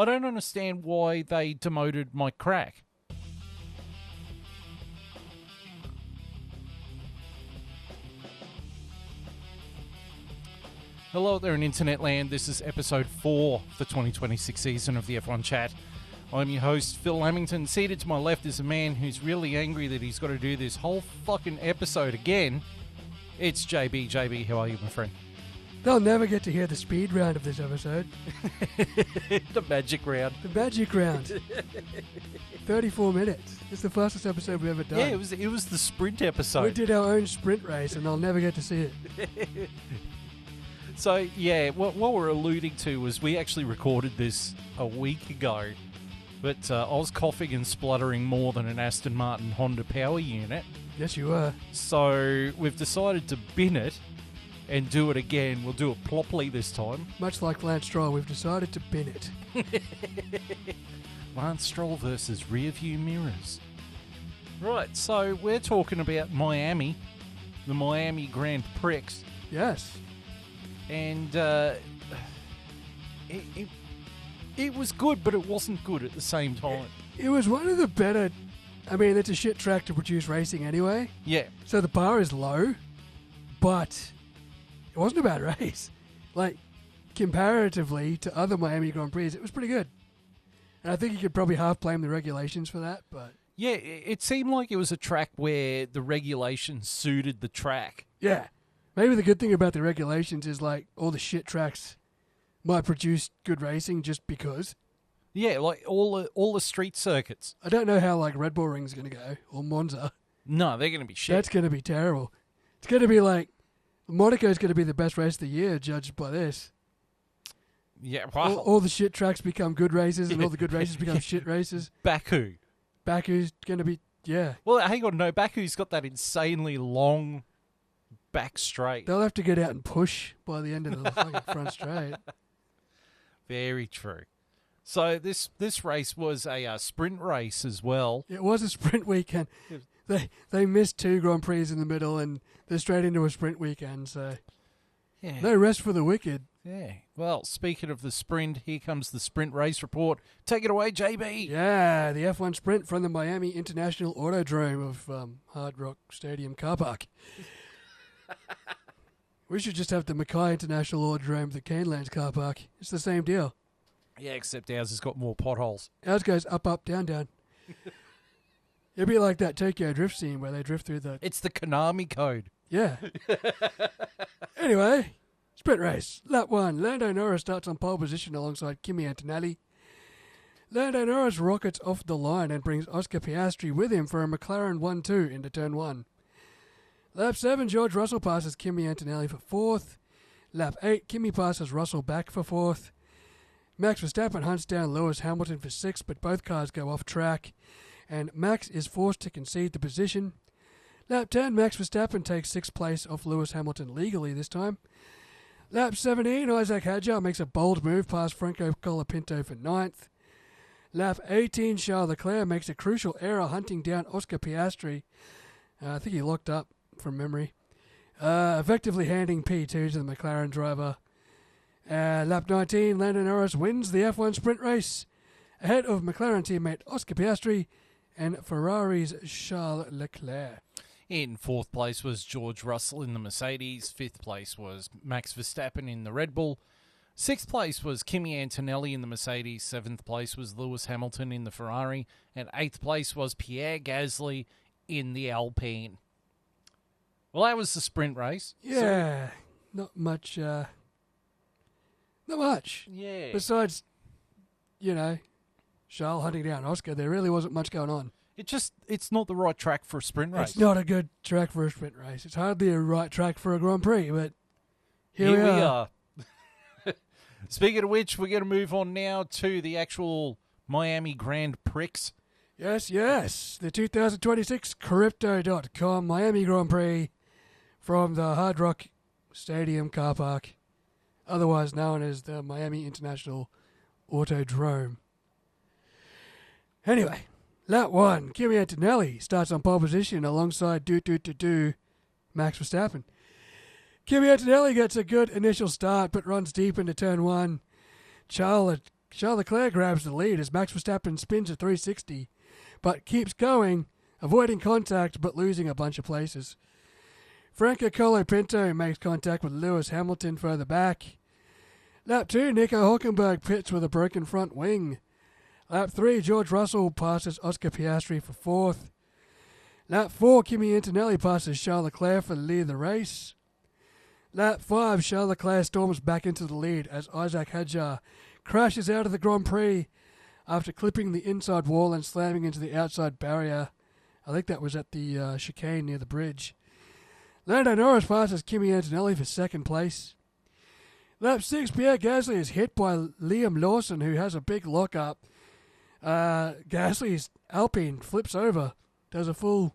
I don't understand why they demoted Mike Crack. Hello there in Internet Land. This is episode 4 of the 2026 season of the F1 Chat. I'm your host, Phil Lamington. Seated to my left is a man who's really angry that he's got to do this whole fucking episode again. It's JB. JB, how are you, my friend? They'll never get to hear the speed round of this episode. The magic round. The magic round. 34 minutes. It's the fastest episode we've ever done. Yeah, it was the sprint episode. We did our own sprint race and they'll never get to see it. So, yeah, what we're alluding to was we actually recorded this a week ago, but I was coughing and spluttering more than an Aston Martin Honda power unit. Yes, you were. So we've decided to bin it and do it again. We'll do it properly this time. Much like Lance Stroll, we've decided to bin it. Lance Stroll versus rearview mirrors. Right, so we're talking about Miami, the Miami Grand Prix. Yes. And it was good, but it wasn't good at the same time. It was one of the better... I mean, it's a shit track to produce racing anyway. Yeah. So the bar is low, but it wasn't a bad race. Like, comparatively to other Miami Grand Prix, it was pretty good. And I think you could probably half blame the regulations for that, but... Yeah, it seemed like it was a track where the regulations suited the track. Yeah. Maybe the good thing about the regulations is, like, all the shit tracks might produce good racing just because. Yeah, like all the street circuits. I don't know how, like, Red Bull Ring's going to go, or Monza. No, they're going to be shit. That's going to be terrible. It's going to be like, Monaco's going to be the best race of the year, judged by this. Yeah, wow. All the shit tracks become good races, and all the good races become shit races. Baku's going to be, yeah. Well, hang on, no, Baku's got that insanely long back straight. They'll have to get out and push by the end of the fucking front straight. Very true. So this race was a sprint race as well. It was a sprint weekend. They missed 2 Grand Prix in the middle, and they're straight into a sprint weekend, so Yeah. no rest for the wicked. Yeah. Well, speaking of the sprint, here comes the sprint race report. Take it away, JB. Yeah, the F1 sprint from the Miami International Autodrome of Hard Rock Stadium car park. We should just have the Mackay International Autodrome, the Canelands car park. It's the same deal. Yeah, except ours has got more potholes. Ours goes up, up, down, down. It'd be like that Tokyo Drift scene where they drift through the... It's the Konami code. Yeah. Anyway, sprint race. Lap 1. Lando Norris starts on pole position alongside Kimi Antonelli. Lando Norris rockets off the line and brings Oscar Piastri with him for a McLaren 1-2 into turn 1. Lap 7, George Russell passes Kimi Antonelli for 4th. Lap 8, Kimi passes Russell back for 4th. Max Verstappen hunts down Lewis Hamilton for 6th, but both cars go off track, and Max is forced to concede the position. Lap 10, Max Verstappen takes 6th place off Lewis Hamilton legally this time. Lap 17, Isaac Hadjar makes a bold move past Franco Colapinto for 9th. Lap 18, Charles Leclerc makes a crucial error hunting down Oscar Piastri. I think he locked up from memory. Effectively handing P2 to the McLaren driver. Lap 19, Lando Norris wins the F1 sprint race ahead of McLaren teammate Oscar Piastri and Ferrari's Charles Leclerc. In 4th place was George Russell in the Mercedes. 5th place was Max Verstappen in the Red Bull. 6th place was Kimi Antonelli in the Mercedes. 7th place was Lewis Hamilton in the Ferrari. And 8th place was Pierre Gasly in the Alpine. Well, that was the sprint race. Yeah, so, not much. Not much. Yeah. Besides, Charles hunting down Oscar, there really wasn't much going on. It's not the right track for a sprint race. It's not a good track for a sprint race. It's hardly a right track for a Grand Prix, but here we are. Speaking of which, we're going to move on now to the actual Miami Grand Prix. Yes. The 2026 Crypto.com Miami Grand Prix from the Hard Rock Stadium car park, otherwise known as the Miami International Autodrome. Anyway, lap 1, Kimi Antonelli starts on pole position alongside Max Verstappen. Kimi Antonelli gets a good initial start but runs deep into turn 1. Charles Charles Leclerc grabs the lead as Max Verstappen spins a 360, but keeps going, avoiding contact but losing a bunch of places. Franco Colapinto makes contact with Lewis Hamilton further back. Lap 2, Nico Hülkenberg pits with a broken front wing. Lap 3, George Russell passes Oscar Piastri for 4th. Lap 4, Kimi Antonelli passes Charles Leclerc for the lead of the race. Lap 5, Charles Leclerc storms back into the lead as Isaac Hadjar crashes out of the Grand Prix after clipping the inside wall and slamming into the outside barrier. I think that was at the chicane near the bridge. Lando Norris passes Kimi Antonelli for 2nd place. Lap 6, Pierre Gasly is hit by Liam Lawson, who has a big lock-up. Gasly's Alpine flips over, does a full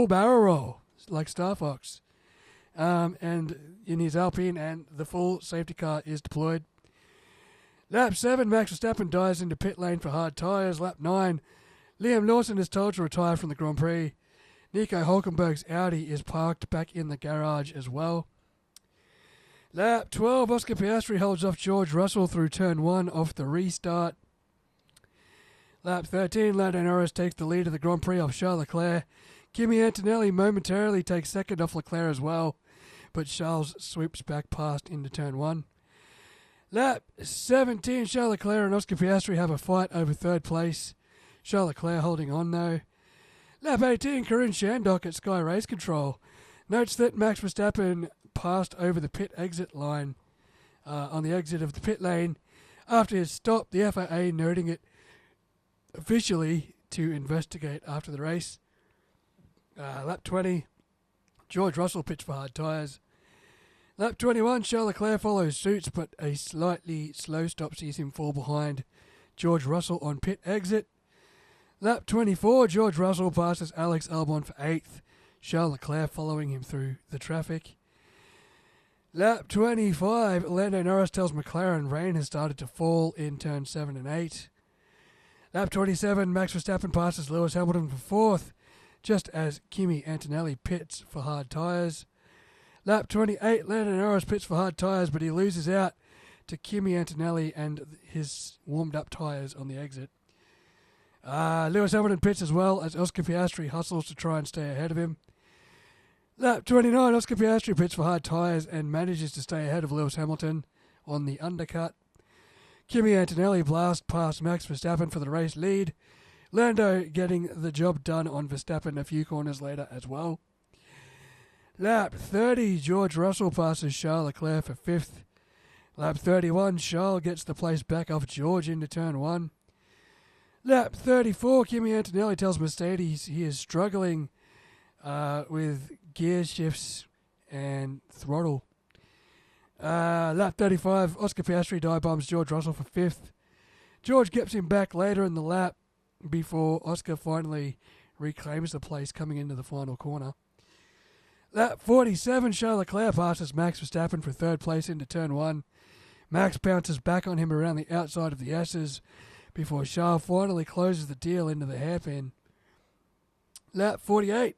barrel roll, like Star Fox. And in his Alpine, and the full safety car is deployed. Lap 7, Max Verstappen dives into pit lane for hard tyres. Lap 9, Liam Lawson is told to retire from the Grand Prix. Nico Hülkenberg's Audi is parked back in the garage as well. Lap 12, Oscar Piastri holds off George Russell through turn 1 off the restart. Lap 13, Lando Norris takes the lead of the Grand Prix off Charles Leclerc. Kimi Antonelli momentarily takes 2nd off Leclerc as well, but Charles sweeps back past into turn 1. Lap 17, Charles Leclerc and Oscar Piastri have a fight over 3rd place. Charles Leclerc holding on though. Lap 18, Karun Shandok at Sky Race Control notes that Max Verstappen passed over the pit exit line on the exit of the pit lane after his stop, the FIA noting it officially to investigate after the race. Lap 20, George Russell pits for hard tyres. Lap 21, Charles Leclerc follows suit, but a slightly slow stop sees him fall behind George Russell on pit exit. Lap 24, George Russell passes Alex Albon for 8th, Charles Leclerc following him through the traffic. Lap 25, Lando Norris tells McLaren rain has started to fall in turn 7 and 8. Lap 27, Max Verstappen passes Lewis Hamilton for 4th, just as Kimi Antonelli pits for hard tyres. Lap 28, Lando Norris pits for hard tyres, but he loses out to Kimi Antonelli and his warmed-up tyres on the exit. Lewis Hamilton pits as well as Oscar Piastri hustles to try and stay ahead of him. Lap 29, Oscar Piastri pits for hard tyres and manages to stay ahead of Lewis Hamilton on the undercut. Kimi Antonelli blasts past Max Verstappen for the race lead. Lando getting the job done on Verstappen a few corners later as well. Lap 30, George Russell passes Charles Leclerc for 5th. Lap 31, Charles gets the place back off George into turn 1. Lap 34, Kimi Antonelli tells Mercedes he is struggling with gear shifts and throttle. Lap 35, Oscar Piastri dive bombs George Russell for 5th. George gets him back later in the lap before Oscar finally reclaims the place coming into the final corner. Lap 47, Charles Leclerc passes Max Verstappen for 3rd place into turn 1. Max bounces back on him around the outside of the S's before Charles finally closes the deal into the hairpin. Lap 48,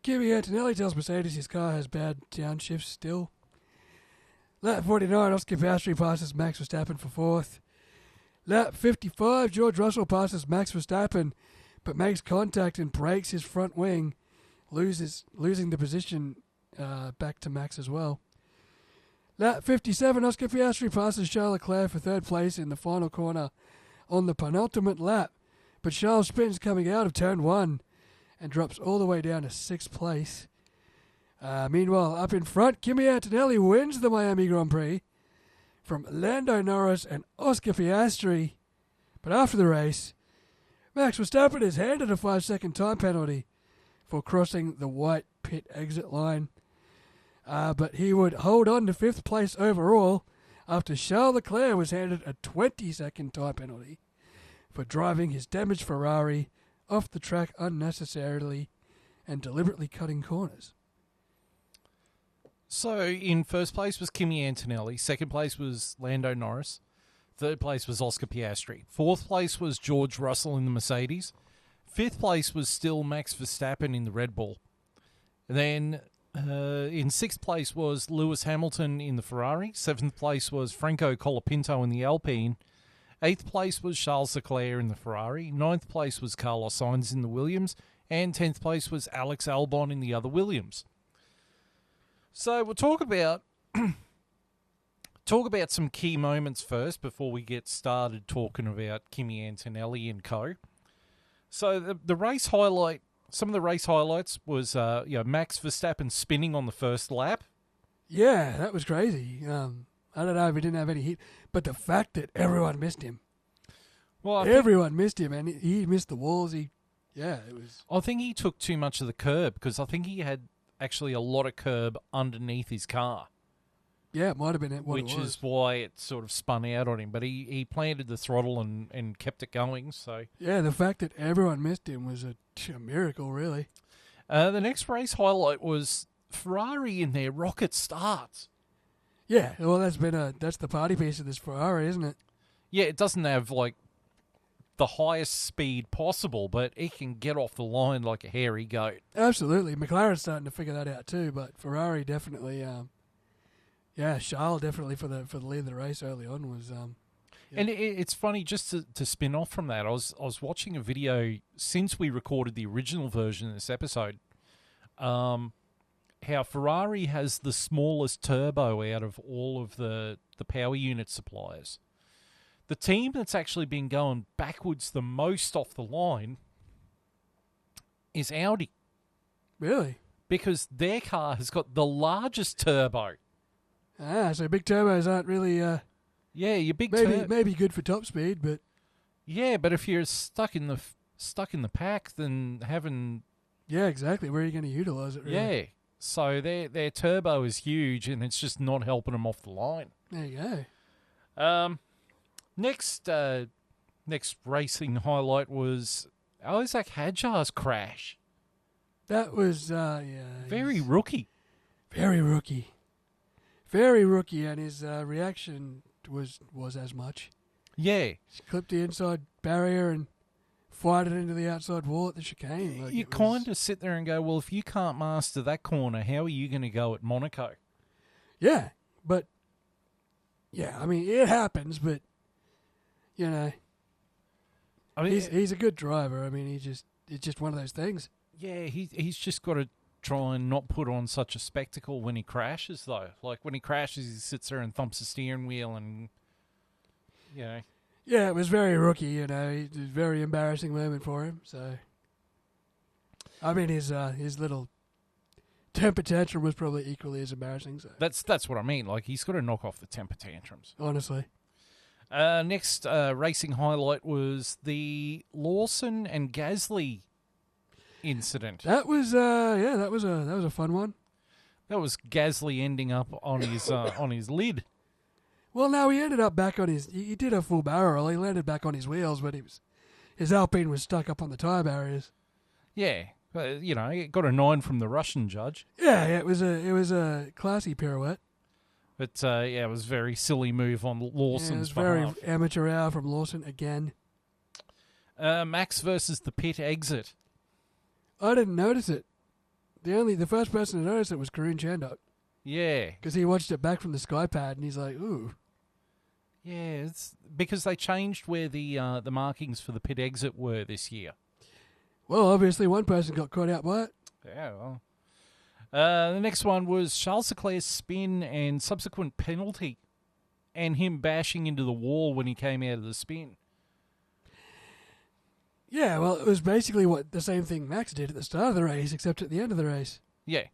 Kimi Antonelli tells Mercedes his car has bad downshifts still. Lap 49, Oscar Piastri passes Max Verstappen for 4th. Lap 55, George Russell passes Max Verstappen, but makes contact and breaks his front wing, losing the position back to Max as well. Lap 57, Oscar Piastri passes Charles Leclerc for 3rd place in the final corner on the penultimate lap, but Charles spins coming out of turn 1 and drops all the way down to 6th place. Meanwhile, up in front, Kimi Antonelli wins the Miami Grand Prix from Lando Norris and Oscar Piastri. But after the race, Max Verstappen is handed a 5-second time penalty for crossing the white pit exit line. But he would hold on to 5th place overall after Charles Leclerc was handed a 20-second time penalty for driving his damaged Ferrari off the track unnecessarily and deliberately cutting corners. So, in 1st place was Kimi Antonelli. 2nd place was Lando Norris. 3rd place was Oscar Piastri. 4th place was George Russell in the Mercedes. 5th place was still Max Verstappen in the Red Bull. And then in 6th place was Lewis Hamilton in the Ferrari. 7th place was Franco Colapinto in the Alpine. 8th place was Charles Leclerc in the Ferrari. 9th place was Carlos Sainz in the Williams. And 10th place was Alex Albon in the other Williams. So we'll talk about some key moments first before we get started talking about Kimi Antonelli and co. So the race highlight, some of the race highlights was Max Verstappen spinning on the first lap. Yeah, that was crazy. I don't know if he didn't have any heat, but the fact that everyone missed him. Well, everyone missed him, and he missed the walls. It was. I think he took too much of the curb because I think he had actually a lot of curb underneath his car. Yeah, it might have been what it was. Which is why it sort of spun out on him. But he planted the throttle and kept it going. So yeah, the fact that everyone missed him was a miracle, really. The next race highlight was Ferrari in their rocket starts. Yeah, well, that's the party piece of this Ferrari, isn't it? Yeah, it doesn't have like the highest speed possible, but it can get off the line like a hairy goat. Absolutely, McLaren's starting to figure that out too, but Ferrari definitely. Charles definitely for the lead of the race early on was. And it's funny just to spin off from that. I was watching a video since we recorded the original version of this episode. How Ferrari has the smallest turbo out of all of the power unit suppliers. The team that's actually been going backwards the most off the line is Audi. Really? Because their car has got the largest turbo. So big turbos aren't really... your big maybe good for top speed, but... Yeah, but if you're stuck in the pack, then having... Yeah, exactly. Where are you going to utilise it, really? Yeah. So their turbo is huge, and it's just not helping them off the line. There you go. Next racing highlight was Isaac Hadjar's crash. That was very rookie. Very rookie. Very rookie, and his reaction was as much. Yeah. He clipped the inside barrier and fired it into the outside wall at the chicane. You kind of sit there and go, well, if you can't master that corner, how are you going to go at Monaco? Yeah, but... Yeah, I mean, it happens, but... You know... I mean, he's a good driver. I mean, it's just one of those things. Yeah, he's just got to try and not put on such a spectacle when he crashes, though. Like, when he crashes, he sits there and thumps the steering wheel and, you know. Yeah, it was very rookie, you know. It was a very embarrassing moment for him, so. I mean, his little temper tantrum was probably equally as embarrassing. So. That's what I mean. Like, he's got to knock off the temper tantrums. Honestly. Next racing highlight was the Lawson and Gasly incident. That was that was a fun one. That was Gasly ending up on his lid. Well, no, he ended up back on his. He did a full barrel. He landed back on his wheels, but his Alpine was stuck up on the tyre barriers. Yeah, he got a 9 from the Russian judge. Yeah, it was a classy pirouette. But it was a very silly move on Lawson's behalf. Very amateur hour from Lawson again. Max versus the pit exit. I didn't notice it. The first person to notice it was Karun Chandok. Yeah, because he watched it back from the SkyPad and he's like, ooh. Yeah, it's because they changed where the markings for the pit exit were this year. Well, obviously one person got caught out by it. Yeah, well. The next one was Charles Leclerc's spin and subsequent penalty and him bashing into the wall when he came out of the spin. Yeah, well, it was basically the same thing Max did at the start of the race, except at the end of the race. Yeah.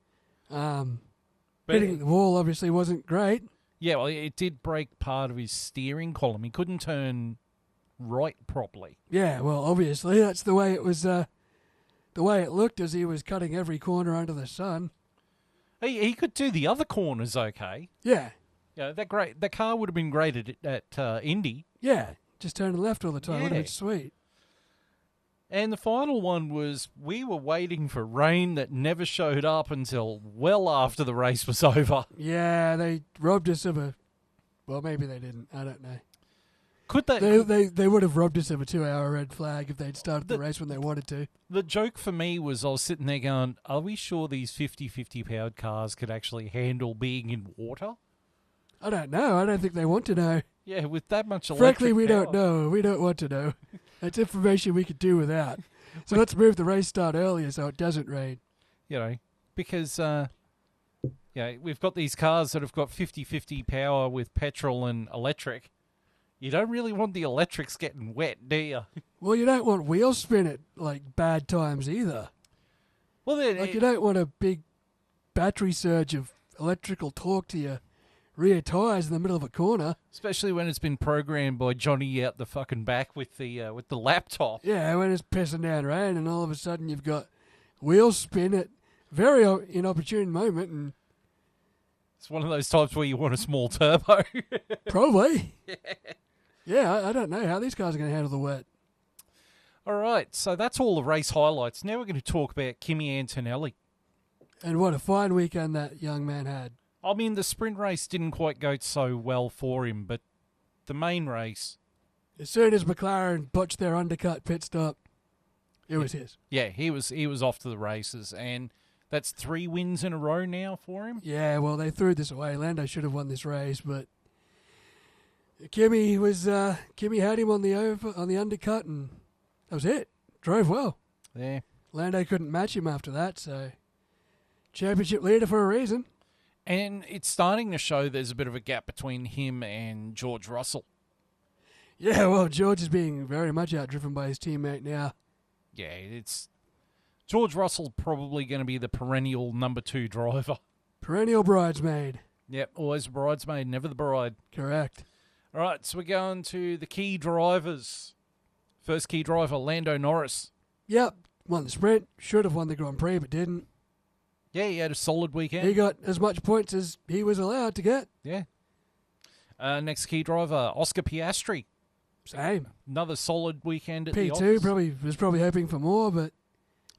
Hitting the wall obviously wasn't great. Yeah, well, it did break part of his steering column. He couldn't turn right properly. Yeah, well, obviously that's the way it was. The way it looked as he was cutting every corner under the sun. He could do the other corners okay. Yeah. Yeah, that car would have been great at Indy. Yeah, just turning left all the time. Would have been sweet. And the final one was we were waiting for rain that never showed up until well after the race was over. Yeah, they robbed us of a... Well, maybe they didn't. I don't know. Could they... They would have robbed us of a 2-hour red flag if they'd started the race when they wanted to. The joke for me was I was sitting there going, are we sure these 50-50 powered cars could actually handle being in water? I don't know. I don't think they want to know. Yeah, with that much electric Frankly, we power. don't know. We don't want to know. That's information we could do without. So let's move the race start earlier so it doesn't rain. You know, because we've got these cars that have got 50-50 power with petrol and electric. You don't really want the electrics getting wet, do you? Well, you don't want wheel spin at, like, bad times either. Well, then, Like, you don't want a big battery surge of electrical torque to your rear tyres in the middle of a corner. especially when it's been programmed by Johnny out the fucking back with the laptop. Yeah, when it's pissing down rain and all of a sudden you've got wheel spin at very inopportune moment and It's one of those times where you want a small turbo. probably. Yeah, I don't know how these cars are going to handle the wet. All right, so that's all the race highlights. Now we're going to talk about Kimi Antonelli. And what a fine weekend that young man had. I mean, the sprint race didn't quite go so well for him, but the main race, As soon as McLaren botched their undercut pit stop, it was his. yeah, he was off to the races, and that's 3 wins in a row now for him. Yeah, well, they threw this away. Lando should have won this race, but Kimi had him on the undercut, and that was it. Drove well. Yeah. Lando couldn't match him after that, so championship leader for a reason. And it's starting to show there's a bit of a gap between him and George Russell. Yeah, well, George is being very much outdriven by his teammate now. Yeah, it's George Russell probably going to be the perennial number 2 driver. Perennial bridesmaid. Yep, always a bridesmaid, never the bride. Correct. All right, so we're going to the key drivers. First key driver, Lando Norris. Yep, won the sprint. Should have won the Grand Prix, but didn't. Yeah, he had a solid weekend. He got as much points as he was allowed to get. Yeah. Next key driver, Oscar Piastri. Same. Another solid weekend at the P2 office. was probably hoping for more, but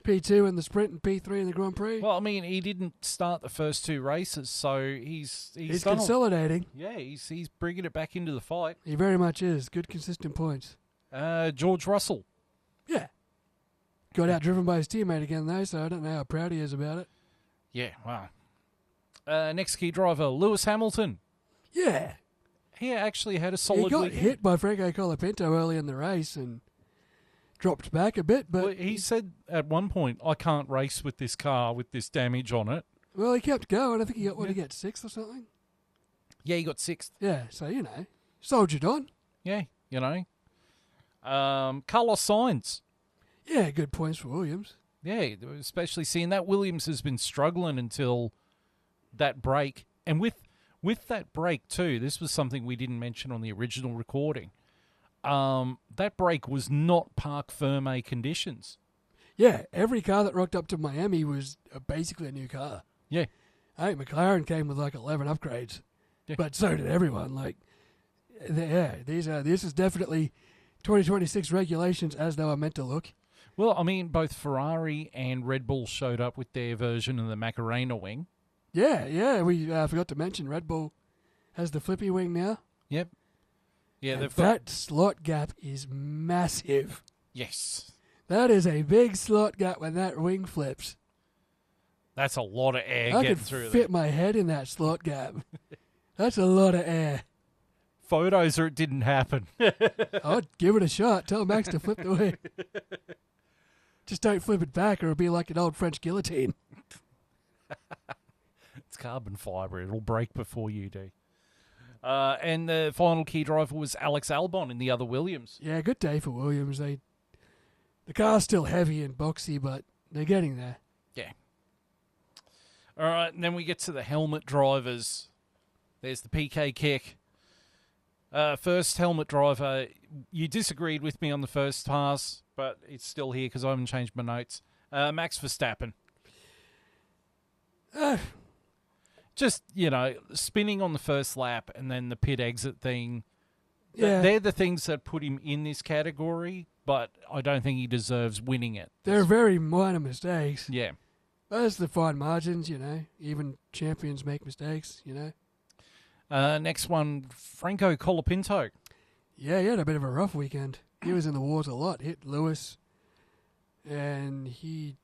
P2 in the sprint and P3 in the Grand Prix. Well, I mean, he didn't start the first 2 races, so he's done consolidating. he's bringing it back into the fight. He very much is. Good, consistent points. George Russell. Yeah. Got outdriven by his teammate again, though, so I don't know how proud he is about it. Yeah, wow. Next key driver, Lewis Hamilton. Yeah. He actually had a solid He got weekend. hit by Franco Colapinto early in the race and dropped back a bit, but Well, he said at one point, I can't race with this car with this damage on it. well, he kept going. I think he got, he got 6th or something? Yeah, he got 6th. Yeah, so, soldiered on. Yeah, Carlos Sainz. Yeah, good points for Williams. Yeah, especially seeing that Williams has been struggling until that break. And with that break too, this was something we didn't mention on the original recording. That break was not parc ferme conditions. Yeah, every car that rocked up to Miami was basically a new car. Yeah. I think McLaren came with like 11 upgrades, Yeah. but so did everyone. Like, yeah, this is definitely 2026 regulations as they were meant to look. Well, I mean, both Ferrari and Red Bull showed up with their version of the Macarena wing. Yeah, we forgot to mention Red Bull has the flippy wing now. Yep. Yeah, And they've got... that slot gap is massive. Yes. That is a big slot gap when that wing flips. That's a lot of air I getting could through fit there. my head in that slot gap. That's a lot of air. Photos or it didn't happen. I'd give it a shot. Tell Max to flip the wing. Just don't flip it back or it'll be like an old French guillotine. It's carbon fibre. It'll break before you do. And the final key driver was Alex Albon in the other Williams. Yeah, good day for Williams. The car's still heavy and boxy, but they're getting there. Yeah. All right, and then we get to the helmet drivers. There's the PK kick. First helmet driver, you disagreed with me on the first pass, but it's still here because I haven't changed my notes. Max Verstappen. Just, spinning on the first lap and then the pit exit thing. Yeah. They're the things that put him in this category, but I don't think he deserves winning it. They're very minor mistakes. Yeah. That's the fine margins, Even champions make mistakes, Next one, Franco Colapinto. Yeah, he had a bit of a rough weekend. He was in the wars a lot. Hit Lewis, and I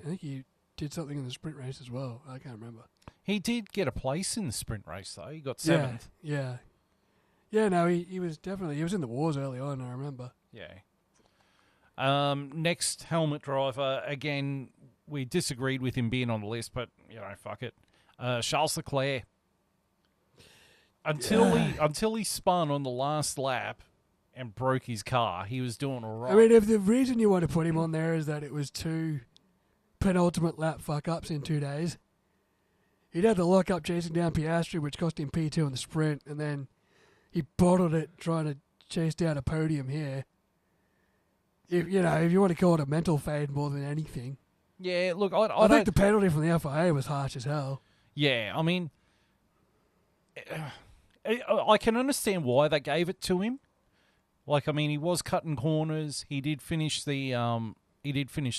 think he did something in the sprint race as well. I can't remember. He did get a place in the sprint race, though. He got 7th. Yeah. Yeah, no, he was in the wars early on, I remember. Yeah. Next helmet driver, again, we disagreed with him being on the list, but, fuck it. Charles Leclerc. Until he spun on the last lap and broke his car, he was doing all right. I mean, if the reason you want to put him on there is that it was 2 penultimate lap fuck-ups in 2 days, he'd had to lock up chasing down Piastri, which cost him P2 in the sprint, and then he bottled it trying to chase down a podium here. If you want to call it a mental fade more than anything. Yeah, look, I think the penalty from the FIA was harsh as hell. Yeah, I mean, I can understand why they gave it to him. Like, I mean, he was cutting corners. He did finish the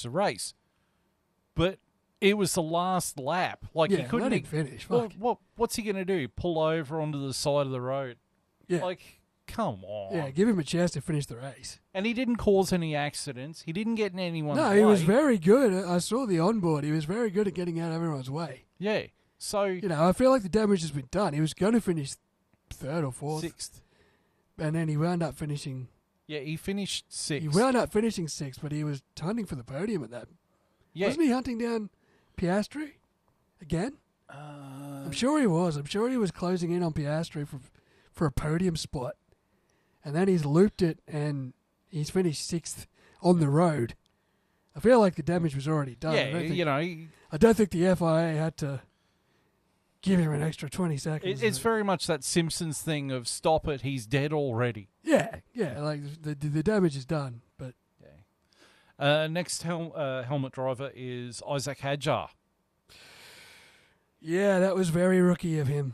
race, but it was the last lap. Like, he couldn't let him finish. What's he gonna do? Pull over onto the side of the road? Yeah. Like, come on. Yeah, give him a chance to finish the race. And he didn't cause any accidents. He didn't get in anyone's way. No, he was very good. I saw the onboard. He was very good at getting out of everyone's way. Yeah. So, I feel like the damage has been done. He was going to finish 3rd or 4th. 6th. And then he wound up finishing... Yeah, he finished 6th. He wound up finishing 6th, but he was hunting for the podium at that. Yeah. Wasn't he hunting down Piastri again? I'm sure he was. I'm sure he was closing in on Piastri for a podium spot. And then he's looped it and he's finished 6th on the road. I feel like the damage was already done. Yeah, I don't think the FIA had to give him an extra 20 seconds. It's very much that Simpsons thing of stop it, he's dead already. Yeah, like the damage is done. But next helmet driver is Isaac Hadjar. Yeah, that was very rookie of him.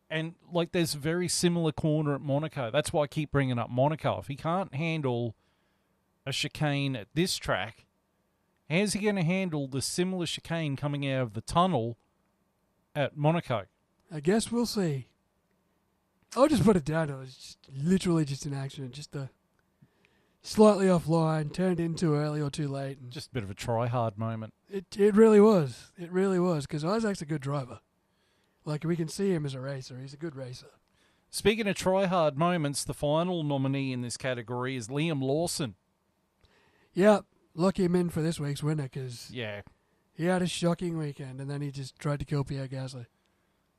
And, like, there's a very similar corner at Monaco. That's why I keep bringing up Monaco. If he can't handle a chicane at this track, how's he going to handle the similar chicane coming out of the tunnel at Monaco? I guess we'll see. I'll just put it down. It was literally just an accident. Just a slightly offline, turned in too early or too late. And just a bit of a try-hard moment. It really was. It really was, because Isaac's a good driver. Like, we can see him as a racer. He's a good racer. Speaking of try-hard moments, the final nominee in this category is Liam Lawson. Yeah, lock him in for this week's winner, because he had a shocking weekend, and then he just tried to kill Pierre Gasly.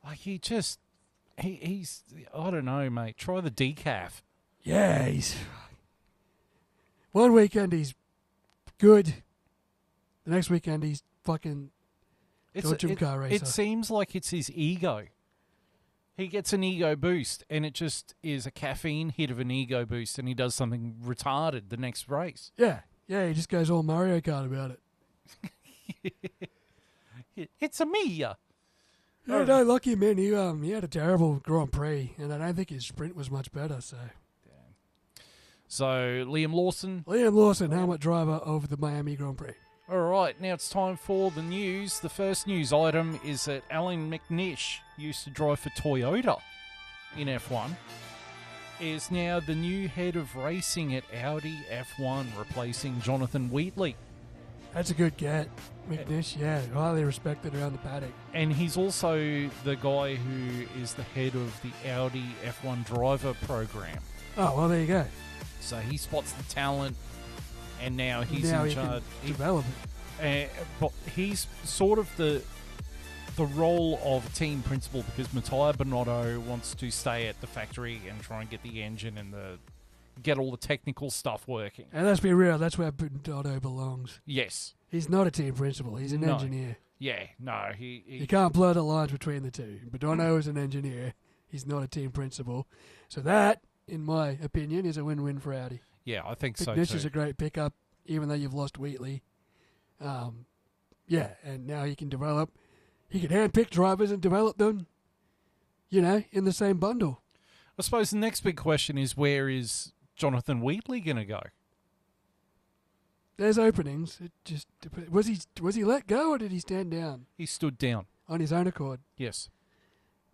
Like, he's, I don't know, mate. Try the decaf. Yeah, one weekend he's good. The next weekend he's fucking dodgem car racer. It seems like it's his ego. He gets an ego boost, and it just is a caffeine hit of an ego boost, and he does something retarded the next race. Yeah, he just goes all Mario Kart about it. It's a me. Yeah, no, lucky him in. He had a terrible Grand Prix, and I don't think his sprint was much better. So Liam Lawson, helmet driver of the Miami Grand Prix. All right, now it's time for the news. The first news item is that Alan McNish, used to drive for Toyota in F1, is now the new head of racing at Audi F1, replacing Jonathan Wheatley. That's a good get. McNish, highly respected around the paddock. And he's also the guy who is the head of the Audi F1 driver program. Oh, well, there you go. So he spots the talent, and now he's in charge. Develop it. But he's sort of the role of team principal, because Mattia Binotto wants to stay at the factory and try and get the engine and get all the technical stuff working. And let's be real, that's where Binotto belongs. Yes. He's not a team principal, he's an engineer. Yeah, no, You can't blur the lines between the two. Binotto is an engineer, he's not a team principal. So that, in my opinion, is a win-win for Audi. Yeah, I think so too. McNish is a great pickup, even though you've lost Wheatley. And now he can develop. He can handpick drivers and develop them, in the same bundle. I suppose the next big question is, where is Jonathan Wheatley going to go? There's openings. It just was he let go, or did he stand down? He stood down on his own accord. Yes.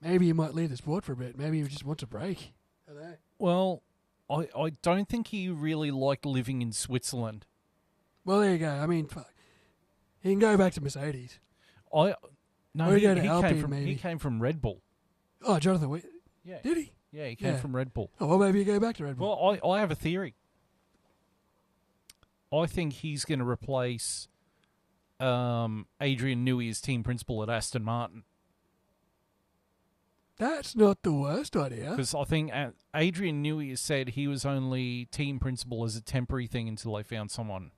Maybe he might leave the sport for a bit. Maybe he just wants a break. I don't know. Well, I don't think he really liked living in Switzerland. Well, there you go. I mean, fuck. He can go back to Mercedes. He came from Red Bull. Oh, Jonathan Wheatley. Yeah. Did he? Yeah, he came from Red Bull. Oh, well, maybe you go back to Red Bull. Well, I have a theory. I think he's going to replace Adrian Newey as team principal at Aston Martin. That's not the worst idea. Because I think Adrian Newey has said he was only team principal as a temporary thing until they found someone.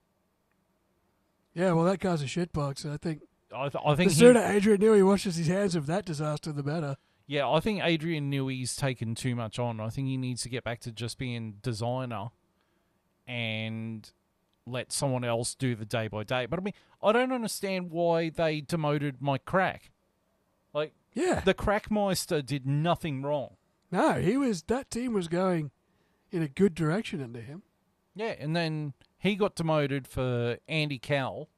Yeah, well, that car's a shitbox. I think the sooner Adrian Newey washes his hands of that disaster, the better. Yeah, I think Adrian Newey's taken too much on. I think he needs to get back to just being designer and let someone else do the day-by-day. But, I mean, I don't understand why they demoted Mike Crack. Like, the Crackmeister did nothing wrong. No, that team was going in a good direction under him. Yeah, and then he got demoted for Andy Cowell.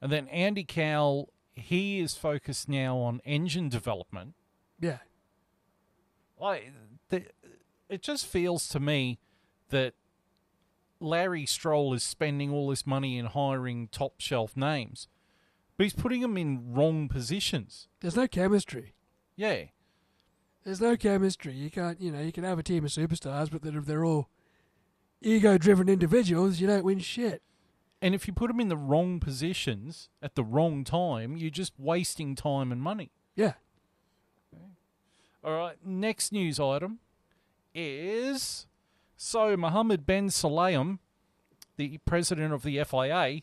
And then Andy Cowell, he is focused now on engine development. Yeah. It just feels to me that Larry Stroll is spending all this money in hiring top-shelf names, but he's putting them in wrong positions. There's no chemistry. Yeah. There's no chemistry. You can't, you can have a team of superstars, but if they're all ego-driven individuals, you don't win shit. And if you put them in the wrong positions at the wrong time, you're just wasting time and money. Yeah. Okay. All right, next news item is... So Mohammed bin Sulayem, the president of the FIA,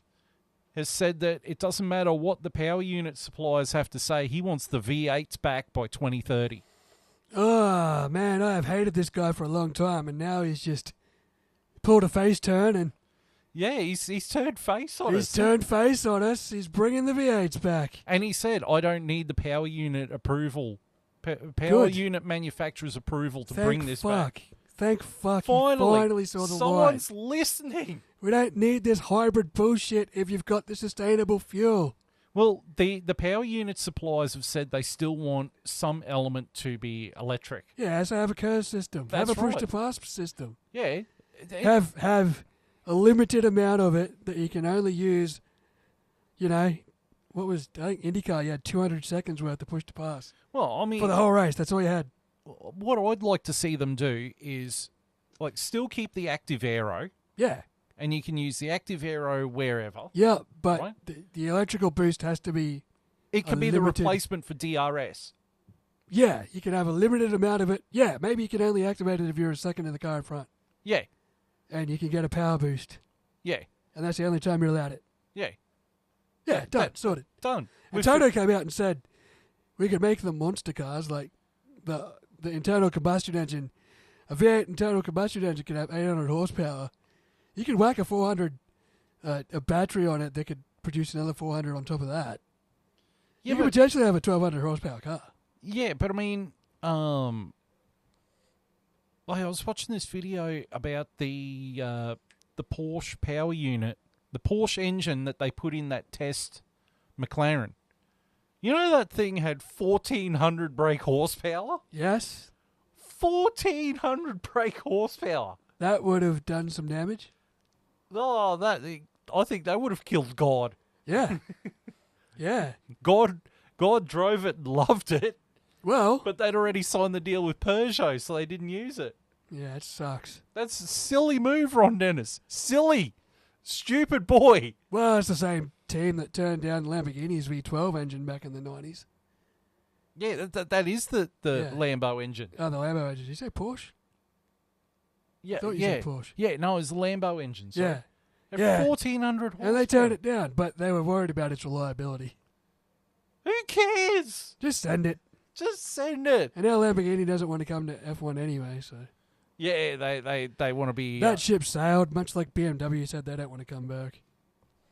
has said that it doesn't matter what the power unit suppliers have to say. He wants the V8s back by 2030. Oh, man, I have hated this guy for a long time, and now he's just pulled a face turn and... Yeah, he's turned face on us. He's turned face on us. He's bringing the V8s back. And he said, I don't need the power unit approval, power unit manufacturer's approval to bring this back. Thank fuck. Finally saw the light. Someone's listening. We don't need this hybrid bullshit if you've got the sustainable fuel. Well, the power unit suppliers have said they still want some element to be electric. Yeah, so have a curve system. That's have a push-to-pass system. Yeah. Have a limited amount of it that you can only use, I think IndyCar, you had 200 seconds worth of push-to-pass. Well, I mean... For the whole race, that's all you had. What I'd like to see them do is, still keep the active aero. Yeah. And you can use the active aero wherever. Yeah, but the electrical boost has to be... It can be the replacement for DRS. Yeah, you can have a limited amount of it. Yeah, maybe you can only activate it if you're a second in the car in front. Yeah. And you can get a power boost. Yeah. And that's the only time you're allowed it. Yeah. Yeah, done. Sorted. Done. And Toto came out and said, we could make them monster cars, like the internal combustion engine. A V8 internal combustion engine can have 800 horsepower. You can whack a 400 a battery on it that could produce another 400 on top of that. Yeah, you could potentially have a 1200 horsepower car. Yeah, but I mean, I was watching this video about the Porsche power unit, the Porsche engine that they put in that test McLaren. You know that thing had 1,400 brake horsepower? Yes. 1,400 brake horsepower. That would have done some damage. Oh, I think that would have killed God. Yeah. Yeah. God drove it and loved it. Well. But they'd already signed the deal with Peugeot, so they didn't use it. Yeah, it sucks. That's a silly move, Ron Dennis. Silly. Stupid boy. Well, it's the same team that turned down Lamborghini's V12 engine back in the 90s. Yeah, that is the Lambo engine. Oh, the Lambo engine. Did you say Porsche? Yeah, I thought you said Porsche. Yeah, no, it was the Lambo engine. Sorry. Yeah. 1,400 horsepower. And they turned it down, but they were worried about its reliability. Who cares? Just send it. Just send it. And now Lamborghini doesn't want to come to F1 anyway, so... Yeah, they want to be... That ship sailed, much like BMW said they don't want to come back.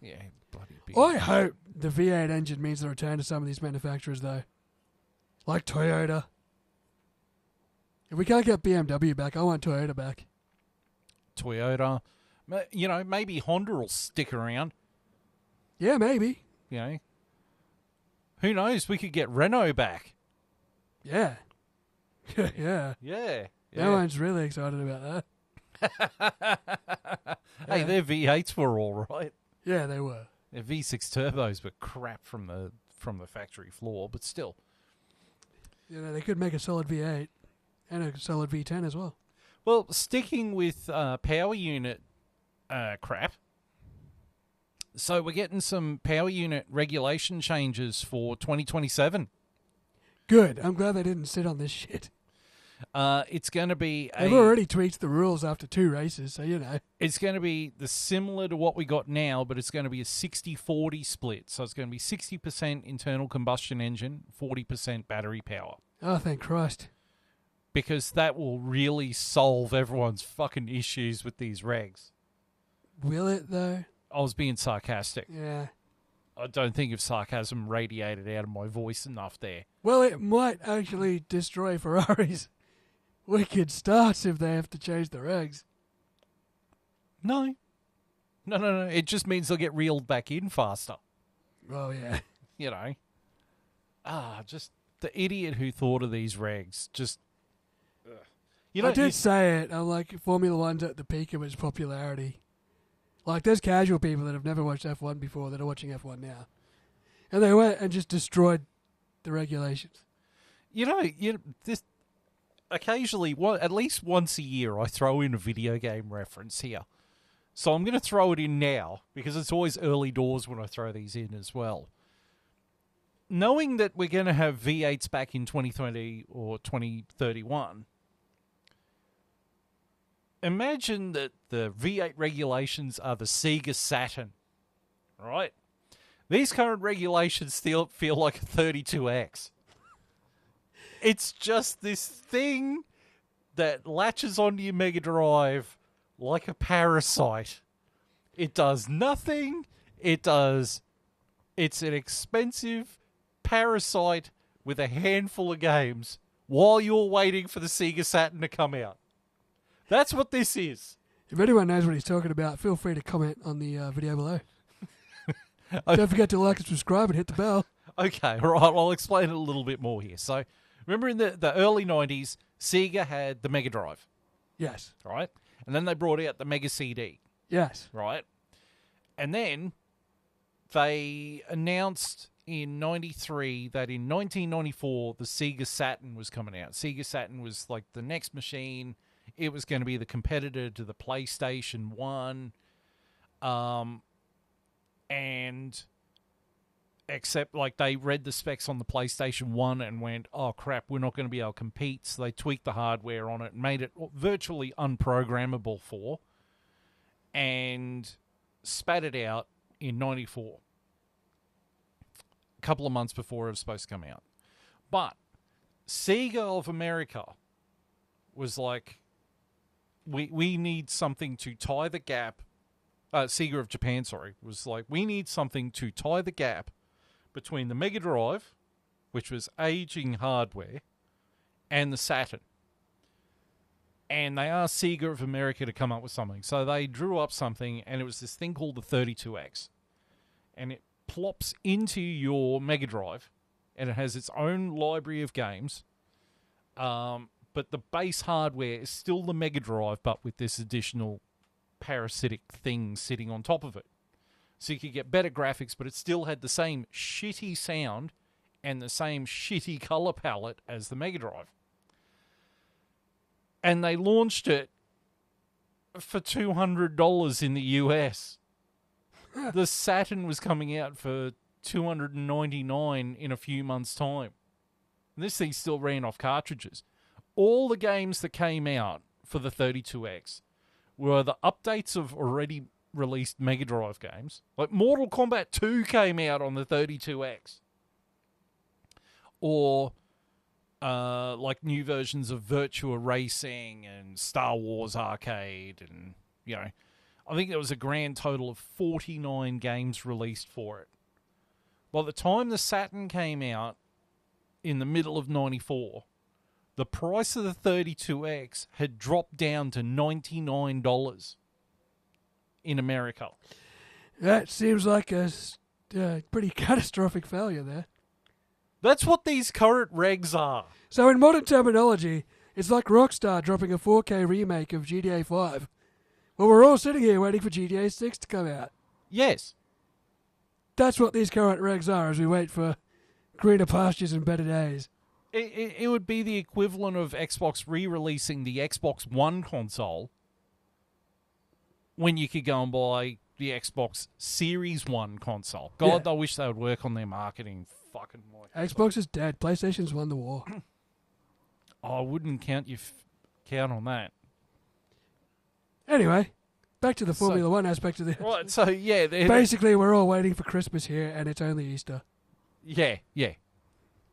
Yeah, bloody I hope the V8 engine means the return to some of these manufacturers, though. Like Toyota. If we can't get BMW back, I want Toyota back. Toyota. Maybe Honda will stick around. Yeah, maybe. Who knows? We could get Renault back. Yeah. Yeah. Yeah. No one's really excited about that. Hey, their V8s were all right. Yeah, they were. Their V6 turbos were crap from the factory floor, but still. They could make a solid V8. And a solid V10 as well. Well, sticking with power unit crap. So we're getting some power unit regulation changes for 2027. Good. I'm glad they didn't sit on this shit. It's going to be They've already tweaked the rules after 2 races, so you know. It's going to be similar to what we got now, but it's going to be a 60-40 split. So it's going to be 60% internal combustion engine, 40% battery power. Oh, thank Christ. Because that will really solve everyone's fucking issues with these regs. Will it, though? I was being sarcastic. Yeah. I don't think if sarcasm radiated out of my voice enough there. Well, it might actually destroy Ferrari's wicked starts if they have to change the regs. No. No. It just means they'll get reeled back in faster. Oh, yeah. You know. Just the idiot who thought of these regs. Just. You know, I did say it. I'm like, Formula One's at the peak of its popularity. Like, there's casual people that have never watched F1 before that are watching F1 now. And they went and just destroyed the regulations. You know, this occasionally, at least once a year, I throw in a video game reference here. So I'm going to throw it in now, because it's always early doors when I throw these in as well. Knowing that we're going to have V8s back in 2020 or 2031... imagine that the V8 regulations are the Sega Saturn, right? These current regulations still feel like a 32X. It's just this thing that latches onto your Mega Drive like a parasite. It does nothing. It's an expensive parasite with a handful of games while you're waiting for the Sega Saturn to come out. That's what this is. If anyone knows what he's talking about, feel free to comment on the video below. Don't forget to like and subscribe and hit the bell. Okay, all right. Well, I'll explain it a little bit more here. So, remember in the early 90s, Sega had the Mega Drive. Yes. Right? And then they brought out the Mega CD. Yes. Right? And then they announced in 93 that in 1994, the Sega Saturn was coming out. Sega Saturn was like the next machine. It was going to be the competitor to the PlayStation 1. And except like they read the specs on the PlayStation 1 and went, oh crap, we're not going to be able to compete. So they tweaked the hardware on it and made it virtually unprogrammable for, and spat it out in 94. A couple of months before it was supposed to come out. But Sega of America was like, we need something to tie the gap. Sega of Japan, was like, we need something to tie the gap between the Mega Drive, which was aging hardware, and the Saturn. And they asked Sega of America to come up with something. So they drew up something, and it was this thing called the 32X. And it plops into your Mega Drive, and it has its own library of games. But the base hardware is still the Mega Drive, but with this additional parasitic thing sitting on top of it. So you could get better graphics, but it still had the same shitty sound and the same shitty color palette as the Mega Drive. And they launched it for $200 in the US. The Saturn was coming out for $299 in a few months' time. And this thing still ran off cartridges. All the games that came out for the 32X were the updates of already released Mega Drive games. Like Mortal Kombat 2 came out on the 32X. Or like new versions of Virtua Racing and Star Wars Arcade. And, you know, I think there was a grand total of 49 games released for it. By the time the Saturn came out in the middle of 94, the price of the 32X had dropped down to $99 in America. That seems like a pretty catastrophic failure there. That's what these current regs are. So in modern terminology, it's like Rockstar dropping a 4K remake of GTA 5. Well, we're all sitting here waiting for GTA 6 to come out. Yes. That's what these current regs are as we wait for greener pastures and better days. It would be the equivalent of Xbox re-releasing the Xbox One console when you could go and buy the Xbox Series 1 console. God, I wish they would work on their marketing. Fucking Xbox is dead. PlayStation's won the war. I wouldn't count on that. Anyway, back to the Formula One aspect of this. Right, so yeah. Basically, we're all waiting for Christmas here, and it's only Easter. Yeah.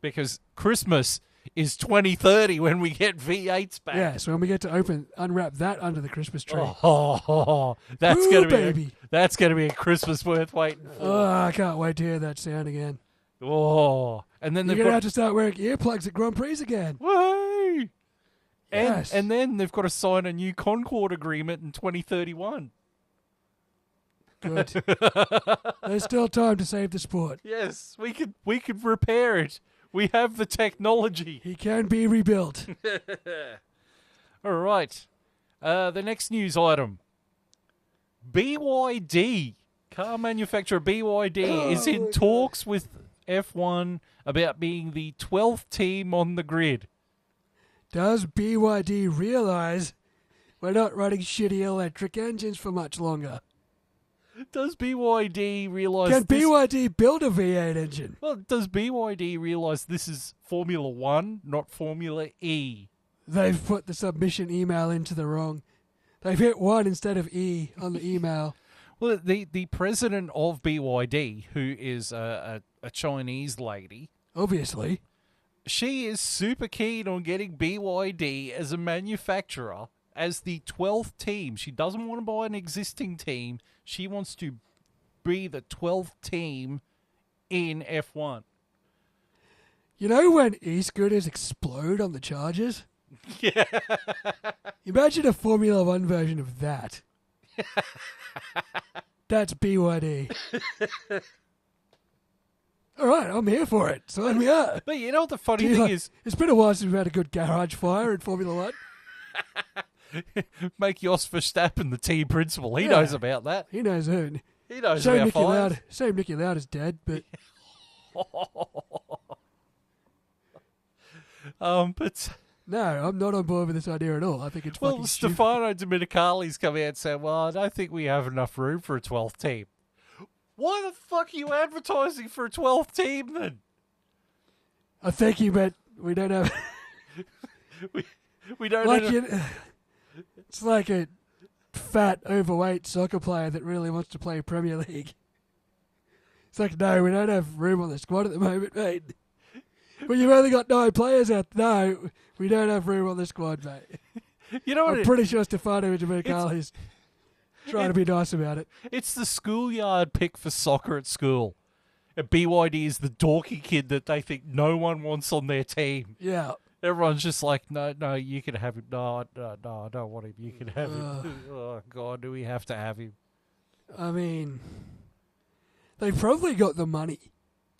Because Christmas is 2030 when we get V8s back. Yeah, so when we get to unwrap that under the Christmas tree. That's Ooh, gonna be that's gonna be a Christmas worth waiting for. Oh, I can't wait to hear that sound again. Oh, and then you're gonna have to start wearing earplugs at Grand Prix again. Woo! Yes. And then they've got to sign a new Concord agreement in 2031. Good. There's still time to save the sport. Yes, we could repair it. We have the technology. He can be rebuilt. All right. The next news item. BYD, car manufacturer BYD, is in talks with F1 about being the 12th team on the grid. Does BYD realize we're not running shitty electric engines for much longer? Does BYD realize... Can BYD build a V8 engine? Well, does BYD realize this is Formula 1, not Formula E? They've put the submission email into the wrong... They've hit 1 instead of E on the email. Well, the president of BYD, who is a Chinese lady... Obviously. She is super keen on getting BYD as a manufacturer as the 12th team. She doesn't want to buy an existing team. She wants to be the 12th team in F1. You know when e-scooters explode on the chargers? Yeah. Imagine a Formula 1 version of that. That's BYD. All right, I'm here for it. Sign me up. But you know what the funny thing is? It's been a while since we've had a good garage fire in Formula 1. Make Jos Verstappen the team principal. He knows about that. He knows who. He knows about fires. Shame Nicky Lauda is dead, but... but... No, I'm not on board with this idea at all. I think it's fucking stupid. Stefano Domenicali's come out and said, well, I don't think we have enough room for a 12th team. Why the fuck are you advertising for a 12th team, then? I think he meant we don't have... we don't have... It's like a fat, overweight soccer player that really wants to play Premier League. It's like, no, we don't have room on the squad at the moment, mate. Well, you've only got 9 players out. No, we don't have room on the squad, mate. You know what? I'm pretty sure Stefano Domenicali's trying to be nice about it. It's the schoolyard pick for soccer at school. And BYD is the dorky kid that they think no one wants on their team. Yeah. Everyone's just like, no, you can have him. No, I don't want him. You can have him. Oh, God, do we have to have him? I mean, they've probably got the money.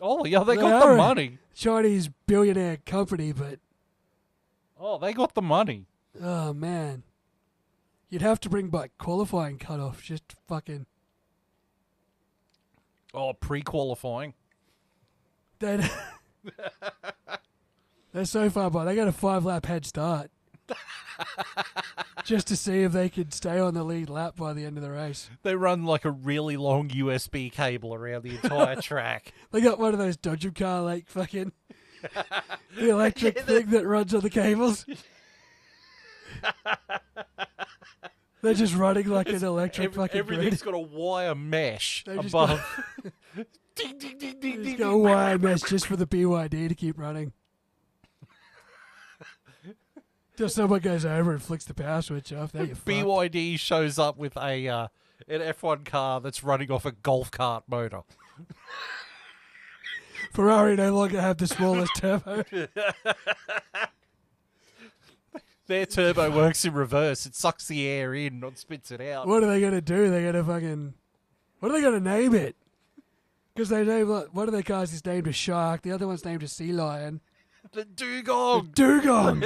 Oh, yeah, they got the money. Chinese billionaire company, but... Oh, they got the money. Oh, man. You'd have to bring back qualifying cutoff, just fucking... Oh, pre-qualifying. They're so far by. They got a 5-lap head start. Just to see if they could stay on the lead lap by the end of the race. They run like a really long USB cable around the entire track. They got one of those dodgy car like fucking... the electric thing that runs on the cables. They're just running like an electric fucking everything's grid. got a wire mesh above. Ding, ding, ding, ding, ding. Got a wire mesh just for the BYD to keep running. Till someone goes over and flicks the power switch off. There you BYD shows up with an F1 car that's running off a golf cart motor. Ferrari no longer have the smallest turbo. Their turbo works in reverse. It sucks the air in, not spits it out. What are they going to do? They're going to fucking... What are they going to name it? Because they name... One of their cars is named a shark. The other one's named a sea lion. The dugong. The dugong.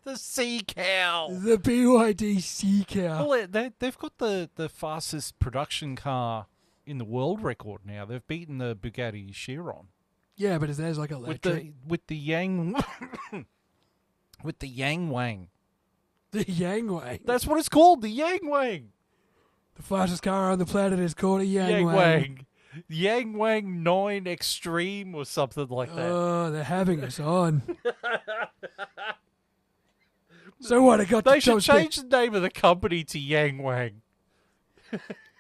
The sea cow. The BYD sea cow. Well, they've got the fastest production car in the world record now. They've beaten the Bugatti Chiron. Yeah, but is theirs like electric? With the Yang with the Yang Wang. The Yang Wang. That's what it's called, the Yang Wang. The fastest car on the planet is called a Yang Wang. Wang. Yang Wang 9 Extreme or something like that. Oh, they're having us on. So what? They should change the name of the company to Yang Wang.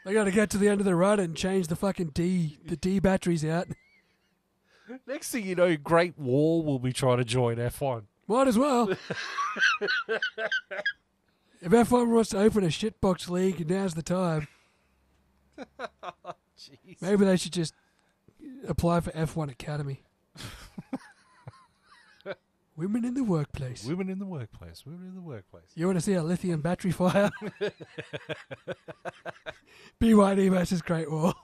They got to get to the end of the run and change the fucking D batteries out. Next thing you know, Great Wall will be trying to join F1. Might as well. If F1 wants to open a shitbox league, now's the time. Jeez. Maybe they should just apply for F1 Academy. Women in the workplace. Women in the workplace. Women in the workplace. You want to see a lithium battery fire? BYD versus Great Wall.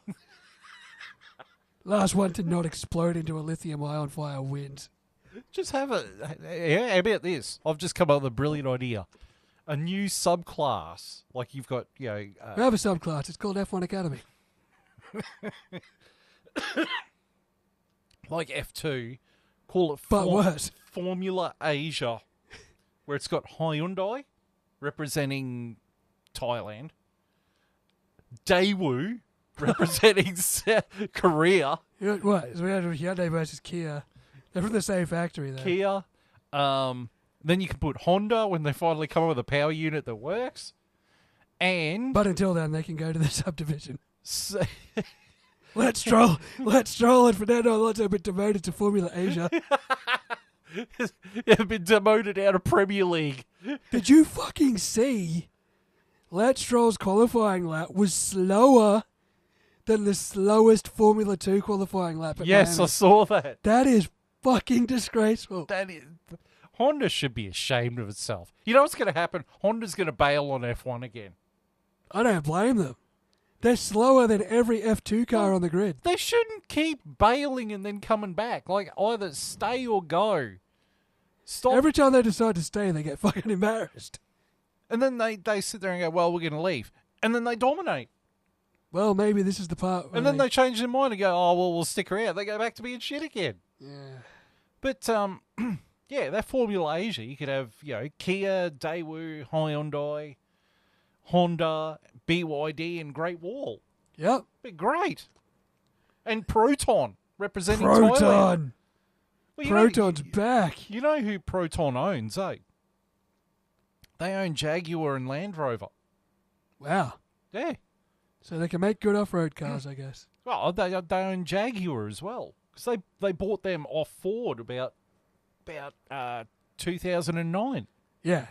Last one to not explode into a lithium ion fire wins. Just have a... How about this? I've just come up with a brilliant idea. A new subclass. Like you've got, We have a subclass. It's called F1 Academy. like F2. Call it But worse. Formula Asia. Where it's got Hyundai representing Thailand. Daewoo representing Korea. You know what? So we had Hyundai versus Kia. They're from the same factory, though. Kia. Then you can put Honda when they finally come up with a power unit that works. And But until then, they can go to the subdivision. Let's Stroll and Fernando Alonso have been demoted to Formula Asia. Have been demoted out of Premier League. Did you fucking see? Lance Stroll's qualifying lap was slower than the slowest Formula 2 qualifying lap at Yes, Miami. I saw that. That is fucking disgraceful. That is... Honda should be ashamed of itself. You know what's going to happen? Honda's going to bail on F1 again. I don't blame them. They're slower than every F2 car on the grid. They shouldn't keep bailing and then coming back. Like, either stay or go. Stop. Every time they decide to stay, they get fucking embarrassed. And then they sit there and go, well, we're going to leave. And then they dominate. Well, maybe this is the part where And then they change their mind and go, oh, well, we'll stick around. They go back to being shit again. Yeah. But, yeah, that Formula Asia, you could have, Kia, Daewoo, Hyundai, Honda, BYD, and Great Wall. Yep. Be great. And Proton, representing Thailand. Well, Proton's back. You know who Proton owns, eh? They own Jaguar and Land Rover. Wow. Yeah. So they can make good off-road cars, I guess. Well, they own Jaguar as well. Because they bought them off Ford about 2009. Yeah.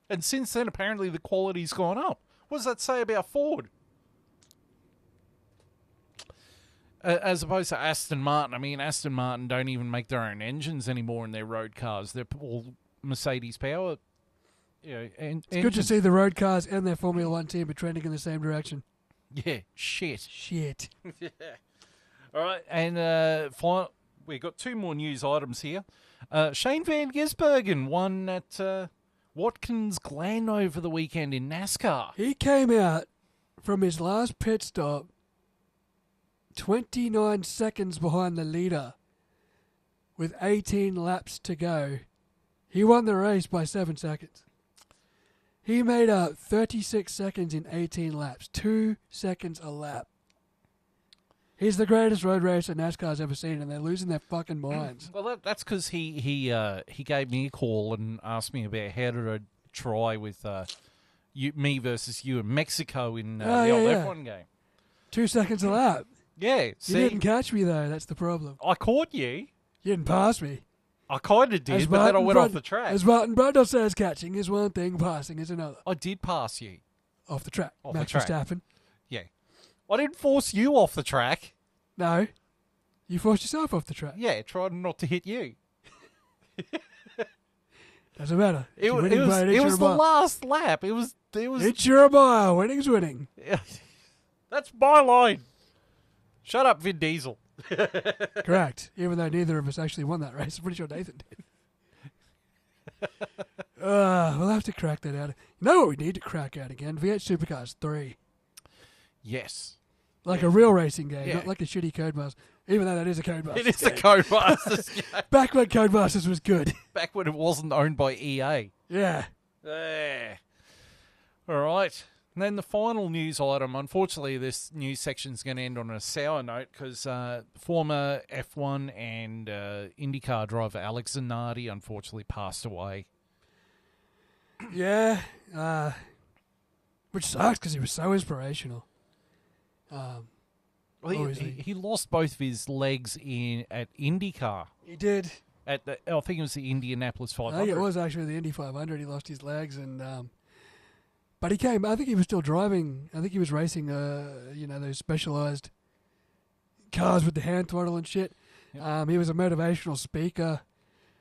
And since then, apparently, the quality's gone up. What does that say about Ford? As opposed to Aston Martin. I mean, Aston Martin don't even make their own engines anymore in their road cars. They're all Mercedes power. It's good to see the road cars and their Formula 1 team are trending in the same direction. Yeah, shit. Yeah. All right, and we've got two more news items here. Shane Van Gisbergen won at Watkins Glen over the weekend in NASCAR. He came out from his last pit stop 29 seconds behind the leader with 18 laps to go. He won the race by 7 seconds. He made up 36 seconds in 18 laps. 2 seconds a lap. He's the greatest road racer NASCAR's ever seen, and they're losing their fucking minds. Well, that's because he gave me a call and asked me about how did I try with me versus you in Mexico in the old F1 game. 2 seconds a lap. Yeah, see, You didn't catch me, though. That's the problem. I caught you. You didn't pass me. I kind of did, but then I went off the track. As Martin Brundle says, catching is one thing, passing is another. I did pass you. Off the track. Off Max the track. Verstappen. Yeah. I didn't force you off the track. No. You forced yourself off the track. Yeah, tried not to hit you. Doesn't matter. It was the last lap. It was. It's your mile. Winning's winning. That's my line. Shut up, Vin Diesel. Correct. Even though neither of us actually won that race. I'm pretty sure Nathan did. We'll have to crack that out. You know what we need to crack out again? V8 Supercars 3. Yes. Like a real racing game, Yeah. not like a shitty Codemasters. Even though that is a Codemasters It is the game. Codemasters game. Back when Codemasters was good. Back when it wasn't owned by EA. Yeah. Yeah. All right. And then the final news item. Unfortunately, this news section's going to end on a sour note because former F1 and IndyCar driver Alex Zanardi unfortunately passed away. Yeah. Which sucks because he was so inspirational. Well, he lost both of his legs at IndyCar. He did. I think it was the Indianapolis 500. I think it was actually the Indy 500. He lost his legs, and but he came. I think he was still driving. I think he was racing. Those specialized cars with the hand throttle and shit. Yep. He was a motivational speaker.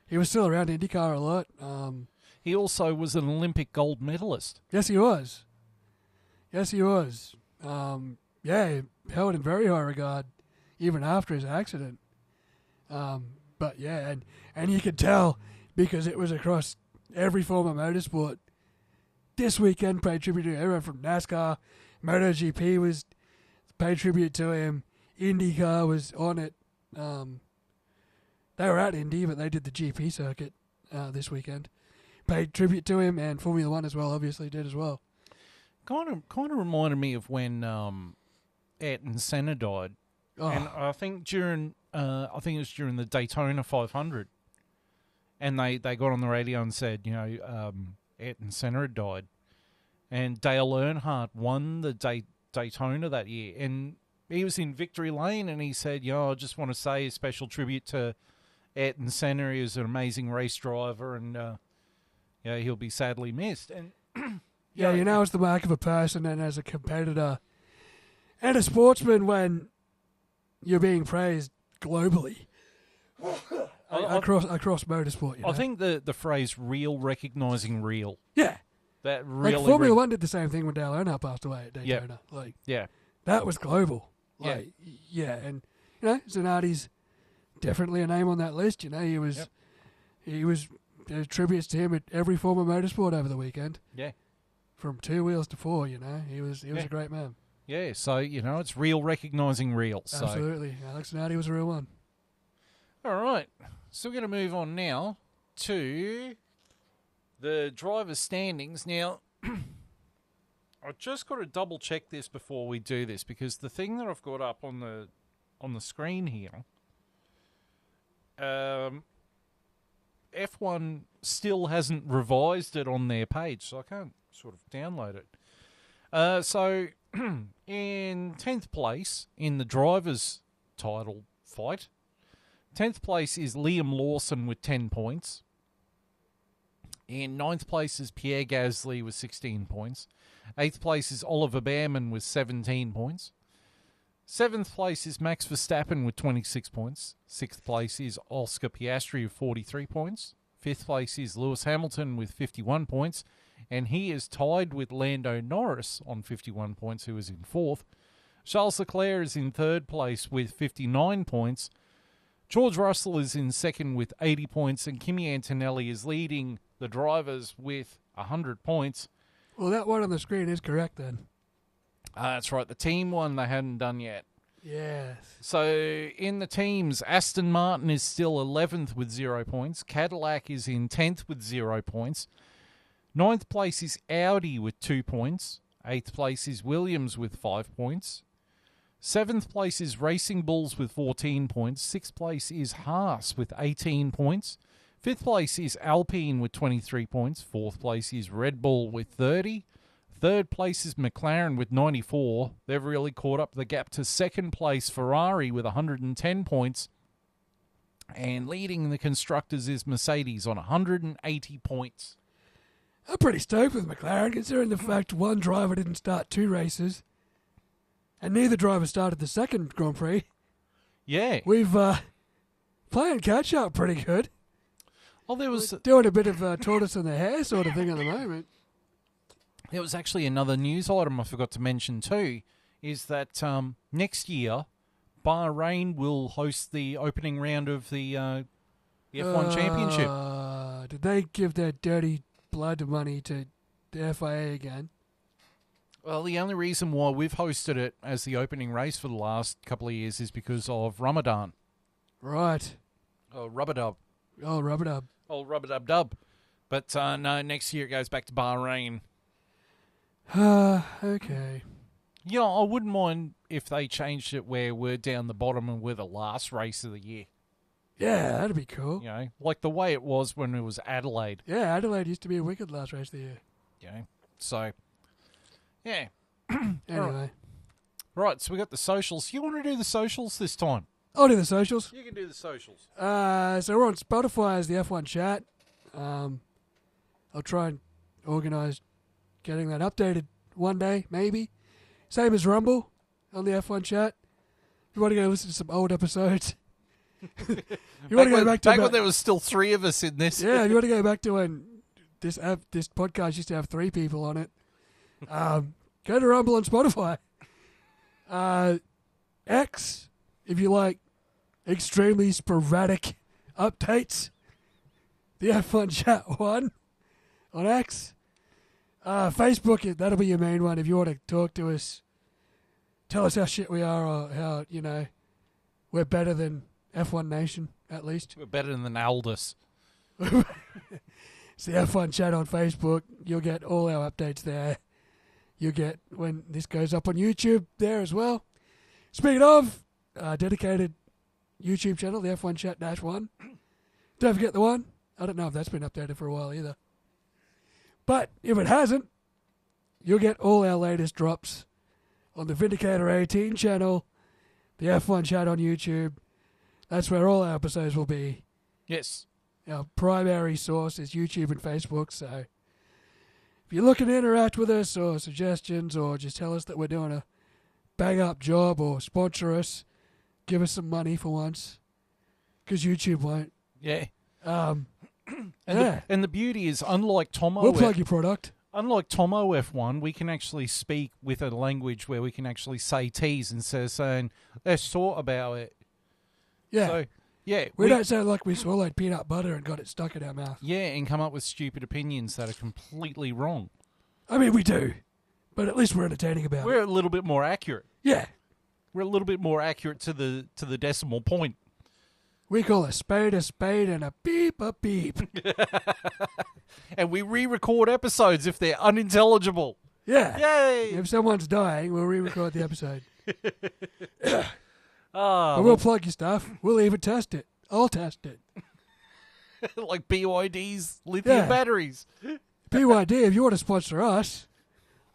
He was still around IndyCar a lot. He also was an Olympic gold medalist. Yes, he was. Yeah, held in very high regard even after his accident. But yeah, and you could tell because it was across every form of motorsport. This weekend paid tribute to everyone from NASCAR, MotoGP was paid tribute to him. IndyCar was on it. They were at Indy, but they did the GP circuit this weekend. Paid tribute to him, and Formula One as well, obviously did as well. Kind of reminded me of when Ayrton Senna died, and I think it was during the Daytona 500, and they got on the radio and said, Ayrton Senna had died, and Dale Earnhardt won the Daytona that year, and he was in victory lane, and he said, I just want to say a special tribute to Ayrton Senna. He was an amazing race driver, and he'll be sadly missed. And yeah, it's the mark of a person and as a competitor and a sportsman when you're being praised globally across motorsport. I think the phrase "real recognizing real." Yeah, that really. Like Formula One did the same thing when Dale Earnhardt passed away at Daytona. That was global. And Zanardi's definitely a name on that list. He was. There's tributes to him at every form of motorsport over the weekend. Yeah. From 2 wheels to 4, he was a great man. Yeah, so it's real recognizing real. So. Absolutely, Alex Zanardi was a real one. All right, so we're going to move on now to the drivers' standings. Now, I've just got to double check this before we do this because the thing that I've got up on the screen here, F1 still hasn't revised it on their page, so I can't sort of download it. So, in 10th place in the drivers' title fight, 10th place is Liam Lawson with 10 points. In 9th place is Pierre Gasly with 16 points. 8th place is Oliver Behrman with 17 points. 7th place is Max Verstappen with 26 points. 6th place is Oscar Piastri with 43 points. 5th place is Lewis Hamilton with 51 points. And he is tied with Lando Norris on 51 points, who is in 4th. Charles Leclerc is in 3rd place with 59 points. George Russell is in 2nd with 80 points. And Kimi Antonelli is leading the drivers with 100 points. Well, that one on the screen is correct then. That's right. The team one they hadn't done yet. Yes. So in the teams, Aston Martin is still 11th with 0 points. Cadillac is in 10th with 0 points. 9th place is Audi with 2 points. 8th place is Williams with 5 points. 7th place is Racing Bulls with 14 points. 6th place is Haas with 18 points. 5th place is Alpine with 23 points. 4th place is Red Bull with 30. 3rd place is McLaren with 94. They've really caught up the gap to 2nd place Ferrari with 110 points. And leading the constructors is Mercedes on 180 points. I'm pretty stoked with McLaren considering the fact one driver didn't start 2 races. And neither driver started the second Grand Prix. Yeah. We've playing catch up pretty good. Well, there was... We're doing a bit of tortoise in the hair sort of thing at the moment. There was actually another news item I forgot to mention too, is that next year, Bahrain will host the opening round of the F1 Championship. Did they give their dirty blood money to the FIA again? Well, the only reason why we've hosted it as the opening race for the last couple of years is because of Ramadan. Right. Oh, Rub-a-dub. Oh, rub-a-dub. Oh, Rub-a-dub-dub. But no, next year it goes back to Bahrain. Okay. Yeah, I wouldn't mind if they changed it where we're down the bottom and we're the last race of the year. Yeah, that'd be cool. You know, like the way it was when it was Adelaide. Yeah, Adelaide used to be a wicked last race of the year. You know, so, yeah. Anyway. Right, so we got the socials. You want to do the socials this time? I'll do the socials. You can do the socials. So we're on Spotify as the F1 chat. I'll try and organise getting that updated one day, maybe. Same as Rumble on the F1 chat. If you want to go listen to some old episodes. You want to go back to when there was still 3 of us in this. Yeah, if you want to go back to when this podcast used to have 3 people on it. Go to Rumble on Spotify. X, if you like extremely sporadic updates. The F1 Chat 1 on X. Facebook, that'll be your main one if you want to talk to us. Tell us how shit we are or how, we're better than F1 Nation, at least. We're better than Aldous. It's the F1 Chat on Facebook. You'll get all our updates there. You'll get, when this goes up on YouTube, there as well. Speaking of, dedicated YouTube channel, the F1 Chat -1. Don't forget the one. I don't know if that's been updated for a while either. But if it hasn't, you'll get all our latest drops on the Vindicator 18 channel, the F1 Chat on YouTube. That's where all our episodes will be. Yes. Our primary source is YouTube and Facebook, so if you're looking to interact with us or suggestions or just tell us that we're doing a bang-up job or sponsor us, give us some money for once, because YouTube won't. Yeah. And the beauty is, unlike Tomo, we'll plug your product. Unlike Tomo F1, we can actually speak with a language where we can actually say T's instead of saying, let's talk about it. Yeah. So, yeah. We don't sound like we swallowed peanut butter and got it stuck in our mouth. Yeah, and come up with stupid opinions that are completely wrong. I mean, we do. But at least we're entertaining about We're it. a little bit more accurate. Yeah. We're a little bit more accurate to the decimal point. We call a spade and a beep a beep. And we re-record episodes if they're unintelligible. Yeah. Yay! If someone's dying, we'll re-record the episode. Ah, And we'll plug your stuff. We'll even test it. I'll test it. like BYD's lithium batteries. BYD, if you want to sponsor us,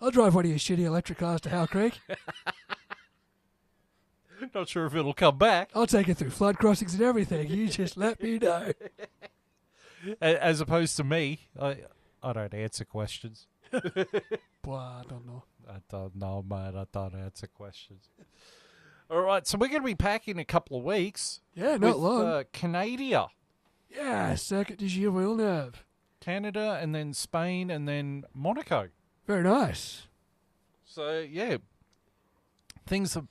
I'll drive one of your shitty electric cars to Hell Creek. Not sure if it'll come back. I'll take it through flood crossings and everything. You just let me know. As opposed to me, I don't answer questions. Well, I don't know. I don't know, man. I don't answer questions. All right, so we're going to be back in a couple of weeks. Yeah, not with, long. Canada. Yeah, Circuit de Gilles Villeneuve. Canada, and then Spain, and then Monaco. Very nice. So, yeah. Things are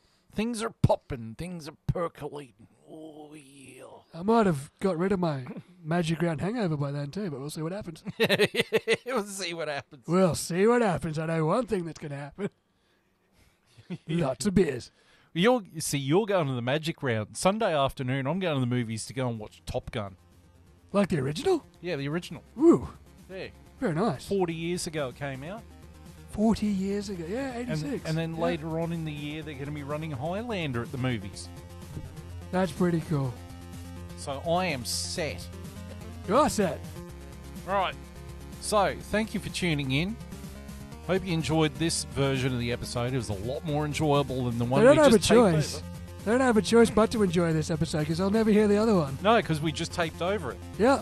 popping. Things are percolating. Oh, yeah. I might have got rid of my Magic Round hangover by then too, but we'll see what happens. We'll see what happens. We'll see what happens. I know one thing that's going to happen. Lots of beers. You're going to the Magic Round. Sunday afternoon, I'm going to the movies to go and watch Top Gun. Like the original? Yeah, the original. Woo. Yeah. Very nice. 40 years ago it came out. 40 years ago. Yeah, 86. And then later on in the year, they're going to be running Highlander at the movies. That's pretty cool. So I am set. You're set. Right. So, thank you for tuning in. Hope you enjoyed this version of the episode. It was a lot more enjoyable than the one They don't we have a just taped choice. over. They don't have a choice but to enjoy this episode because I'll never hear the other one. No, because we just taped over it. Yeah.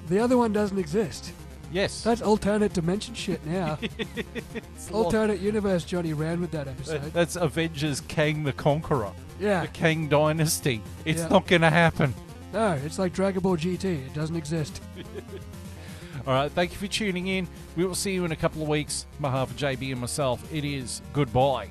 The other one doesn't exist. Yes. That's alternate dimension shit now. It's a lot- Alternate universe Johnny ran with that episode. That's Avengers Kang the Conqueror. Yeah. The Kang Dynasty. It's Yeah. not going to happen. No, it's like Dragon Ball GT. It doesn't exist. All right, thank you for tuning in. We will see you in a couple of weeks. On behalf of JB and myself, it is goodbye.